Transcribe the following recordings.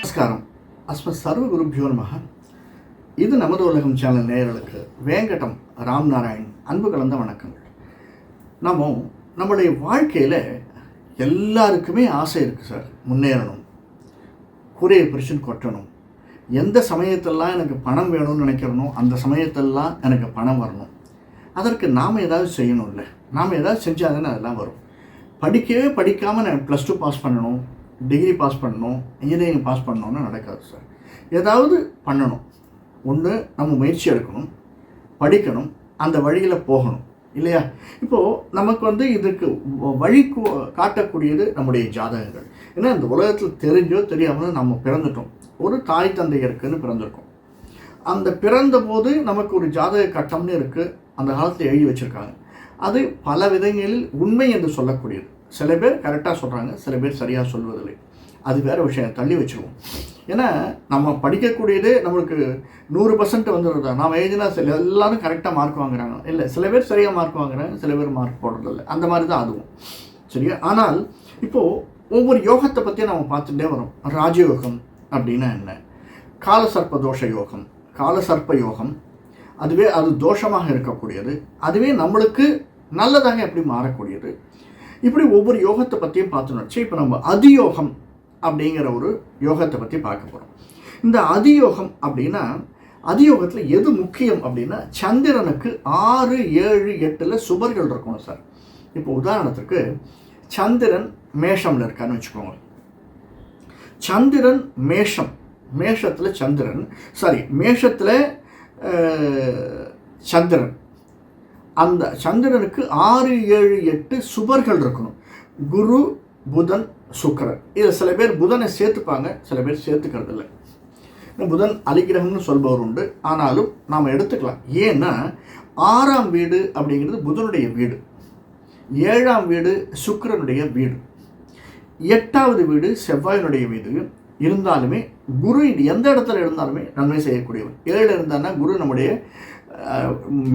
நமஸ்காரம். சர்வ குருபியோ நமஹ. இது நமது உலகம் சேனல் நேயர்களுக்கு வேங்கடம் ராம்நாராயண் அன்பு கலந்த வணக்கங்கள். நம்மளுடைய வாழ்க்கையில் எல்லாருக்குமே ஆசை இருக்குது சார். முன்னேறணும், கூரையை பிரிச்சுன்னு கொட்டணும், எந்த சமயத்தெல்லாம் எனக்கு பணம் வேணும்னு நினைக்கிறனோ அந்த சமயத்தெல்லாம் எனக்கு பணம் வரணும். அதற்கு நாம் ஏதாவது செய்யணும். இல்லை, நாம் ஏதாவது செஞ்சால் தானே அதெல்லாம் வரும். படிக்கவே படிக்காமல் நான் +2 பாஸ் பண்ணணும், டிகிரி பாஸ் பண்ணணும், இன்ஜினியரிங் பாஸ் பண்ணணும்னு நடக்காது சார். ஏதாவது பண்ணணும். ஒன்று நம்ம முயற்சி எடுக்கணும், படிக்கணும், அந்த வழியில் போகணும் இல்லையா? இப்போது நமக்கு இதுக்கு வழி காட்டக்கூடியது நம்முடைய ஜாதகங்கள். ஏன்னா இந்த உலகத்தில் தெரிஞ்சோ தெரியாமல் நம்ம பிறந்துட்டோம். ஒரு தாய் தந்தையருக்குன்னு பிறந்திருக்கோம். அந்த பிறந்த போது நமக்கு ஒரு ஜாதக கட்டம்னு இருக்குது, அந்த காலத்தில் எழுதி வச்சுருக்காங்க. அது பல விதங்களில் உண்மை என்று சொல்லக்கூடியது. சில பேர் கரெக்டாக சொல்கிறாங்க, சில பேர் சரியாக சொல்வதில்லை. அது வேறு விஷயம், தள்ளி வச்சுருவோம். ஏன்னா நம்ம படிக்கக்கூடியது நம்மளுக்கு 100% வந்துடுறதா? நாம் எழுதினா எல்லோரும் கரெக்டாக மார்க் வாங்குறாங்க இல்லை, சில பேர் சரியாக மார்க் வாங்குறாங்க, சில பேர் மார்க் போடுறதில்லை. அந்த மாதிரி தான் அதுவும் சரியா. ஆனால் இப்போது ஒவ்வொரு யோகத்தை பற்றி நம்ம பார்த்துட்டே வரோம். ராஜயோகம் அப்படின்னா என்ன? காலசர்ப்ப தோஷ யோகம், காலசர்ப்ப யோகம், அதுவே அது தோஷமாக இருக்கக்கூடியது, அதுவே நம்மளுக்கு நல்லதாக எப்படி மாறக்கூடியது, இப்படி ஒவ்வொரு யோகத்தை பற்றியும் பார்த்துன்னு. இப்போ நம்ம அதியோகம் அப்படிங்கிற ஒரு யோகத்தை பற்றி பார்க்க போகிறோம். இந்த அதியோகம் அப்படின்னா, அதியோகத்தில் எது முக்கியம் அப்படின்னா, சந்திரனுக்கு 6, 7, 8 சுபர்கள் இருக்கணும் சார். இப்போ உதாரணத்துக்கு சந்திரன் மேஷமில் இருக்கான்னு வச்சுக்கோங்க. சந்திரன் மேஷத்தில் சந்திரன், மேஷத்தில் சந்திரன், அந்த சந்திரனுக்கு 6, 7, 8 சுபர்கள் இருக்கணும். குரு, புதன், சுக்கிரன். இதில் சில பேர் புதனை சேர்த்துப்பாங்க, சில பேர் சேர்த்துக்கிறது இல்லை. புதன் அலிகிரகம்னு சொல்பவர் உண்டு, ஆனாலும் நாம் எடுத்துக்கலாம். ஏன்னா 6ஆம் வீடு அப்படிங்கிறது புதனுடைய வீடு, 7ஆம் வீடு சுக்கிரனுடைய வீடு, 8வது வீடு செவ்வாயினுடைய வீடு. இருந்தாலுமே குரு எந்த இடத்துல இருந்தாலுமே நன்மை செய்யக்கூடியவர். 7 இருந்தான்னா குரு நம்முடைய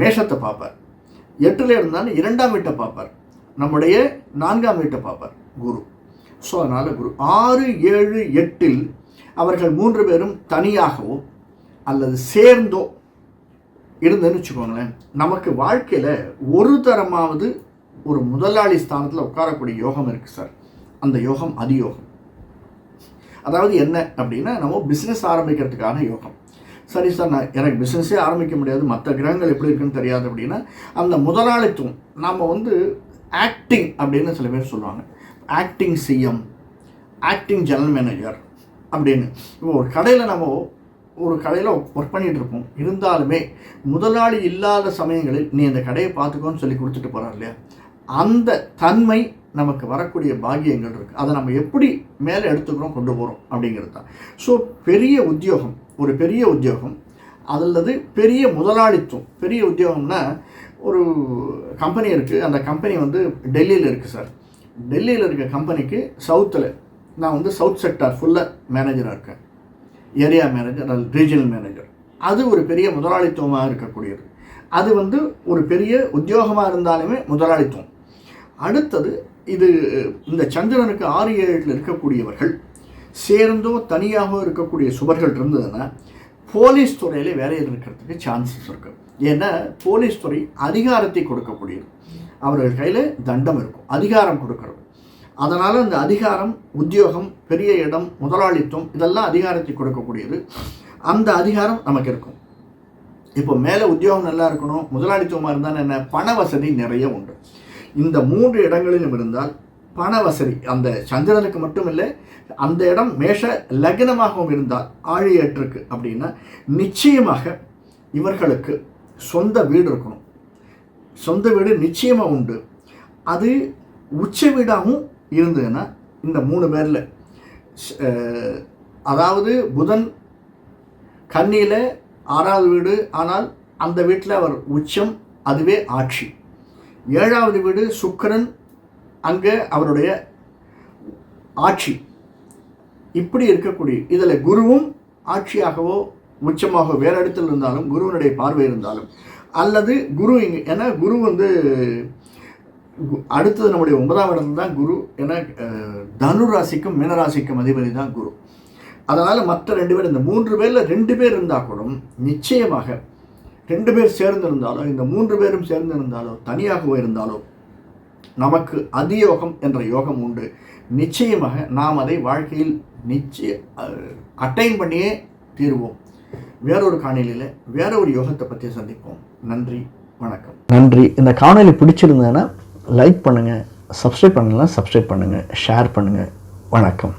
மேஷத்தை பார்ப்பார், 8 இருந்தாலும் 2ஆம் வீட்டை பார்ப்பார், நம்முடைய 4ஆம் வீட்டை பார்ப்பார் குரு. ஸோ அதனால் குரு 6, 7, 8 அவர்கள் 3 பேரும் தனியாகவோ அல்லது சேர்ந்தோ இருந்ததுன்னு வச்சுக்கோங்களேன், நமக்கு வாழ்க்கையில் ஒரு தரமாவது ஒரு முதலாளி ஸ்தானத்தில் உட்காரக்கூடிய யோகம் இருக்குது சார். அந்த யோகம் அதியோகம். அதாவது என்ன அப்படின்னா, நம்ம பிஸ்னஸ் ஆரம்பிக்கிறதுக்கான யோகம். சரி சார், எனக்கு பிஸ்னஸே ஆரம்பிக்க முடியாது, மற்ற கிரகங்கள் எப்படி இருக்குன்னு தெரியாது அப்படின்னா, அந்த முதலாளித்துவம் நாம் ஆக்டிங் அப்படின்னு சில பேர் சொல்லுவாங்க. Acting CM, acting general manager அப்படின்னு. இப்போ ஒரு கடையில் ஒர்க் பண்ணிகிட்டு இருப்போம். இருந்தாலுமே முதலாளி இல்லாத சமயங்களில் நீ அந்த கடையை பார்த்துக்கோன்னு சொல்லி கொடுத்துட்டு போகிறார் இல்லையா? அந்த தன்மை நமக்கு வரக்கூடிய பாக்கியங்கள் இருக்குது. அதை நம்ம எப்படி மேலே எடுத்துக்கிறோம், கொண்டு போகிறோம் அப்படிங்கிறது தான். ஸோ பெரிய உத்தியோகம், ஒரு பெரிய உத்தியோகம், அல்லது பெரிய முதலாளித்துவம். பெரிய உத்தியோகம்னா, ஒரு கம்பெனி இருக்குது, அந்த கம்பெனி டெல்லியில் இருக்குது சார். டெல்லியில் இருக்க கம்பெனிக்கு சவுத்தில் நான் சவுத் செக்டார் ஃபுல்லாக மேனேஜராக இருக்கேன், ஏரியா மேனேஜர் அல்லது ரீஜனல் மேனேஜர். அது ஒரு பெரிய முதலாளித்துவமாக இருக்கக்கூடியது. அது ஒரு பெரிய உத்தியோகமாக இருந்தாலுமே முதலாளித்துவம். அடுத்தது இந்த சந்திரனுக்கு 6, 7 இருக்கக்கூடியவர்கள் சேர்ந்தோ தனியாகவோ இருக்கக்கூடிய சுபர்கள் இருந்ததுன்னா போலீஸ் துறையில் வேலையில் இருக்கிறதுக்கு சான்சஸ் இருக்குது. ஏன்னா போலீஸ் துறை அதிகாரத்தை கொடுக்கக்கூடியது. அவர்கள் கையில் தண்டம் இருக்கும், அதிகாரம் கொடுக்கறது. அதனால் அந்த அதிகாரம், உத்தியோகம், பெரிய இடம், முதலாளித்துவம், இதெல்லாம் அதிகாரத்தை கொடுக்கக்கூடியது. அந்த அதிகாரம் நமக்கு இருக்கும். இப்போ மேலே உத்தியோகம் நல்லா இருக்கணும், முதலாளித்துவமாக இருந்தால் என்ன, பண வசதி நிறைய உண்டு. இந்த 3 இடங்களிலும் இருந்தால் பண வசதி, அந்த சந்திரனுக்கு மட்டும் இல்லை, அந்த இடம் மேஷ லக்னமாகவும் இருந்தால் 7, 8 அப்படின்னா நிச்சயமாக இவர்களுக்கு சொந்த வீடு இருக்கணும். சொந்த வீடு நிச்சயமாக உண்டு. அது உச்ச வீடாகவும் இருந்ததுன்னா இந்த 3 பேரில், அதாவது புதன் கன்னியில் 6வது வீடு, ஆனால் அந்த வீட்டில் அவர் உச்சம், அதுவே ஆட்சி. 7வது வீடு சுக்கிரன், அங்கே அவருடைய ஆட்சி. இப்படி இருக்கக்கூடிய இதில் குருவும் ஆட்சியாகவோ உச்சமாகவோ வேறு இடத்துல இருந்தாலும், குருவனுடைய பார்வை இருந்தாலும், அல்லது குரு இங்கே, ஏன்னா குரு அடுத்தது நம்முடைய 9ஆம் இடத்துல தான் குரு. ஏன்னா தனு ராசிக்கும் மீனராசிக்கும் அதிபதி தான் குரு. அதனால் மற்ற 2 பேர், இந்த 3 பேரில் 2 பேர் இருந்தால் கூட நிச்சயமாக 2 பேர் சேர்ந்து இருந்தாலோ, இந்த 3 பேரும் சேர்ந்து இருந்தாலோ, தனியாகவோ இருந்தாலோ நமக்கு அதியோகம் என்ற யோகம் உண்டு. நிச்சயமாக நாம் அதை வாழ்க்கையில் அட்டைன் பண்ணியே தீர்வோம். வேறொரு காணொளியில் வேற ஒரு யோகத்தை பற்றி சந்திப்போம். நன்றி, வணக்கம். நன்றி. இந்த காணொளி பிடிச்சிருந்ததுன்னா லைக் பண்ணுங்கள், சப்ஸ்கிரைப் பண்ணலாம் சப்ஸ்கிரைப் பண்ணுங்கள், ஷேர் பண்ணுங்கள். வணக்கம்.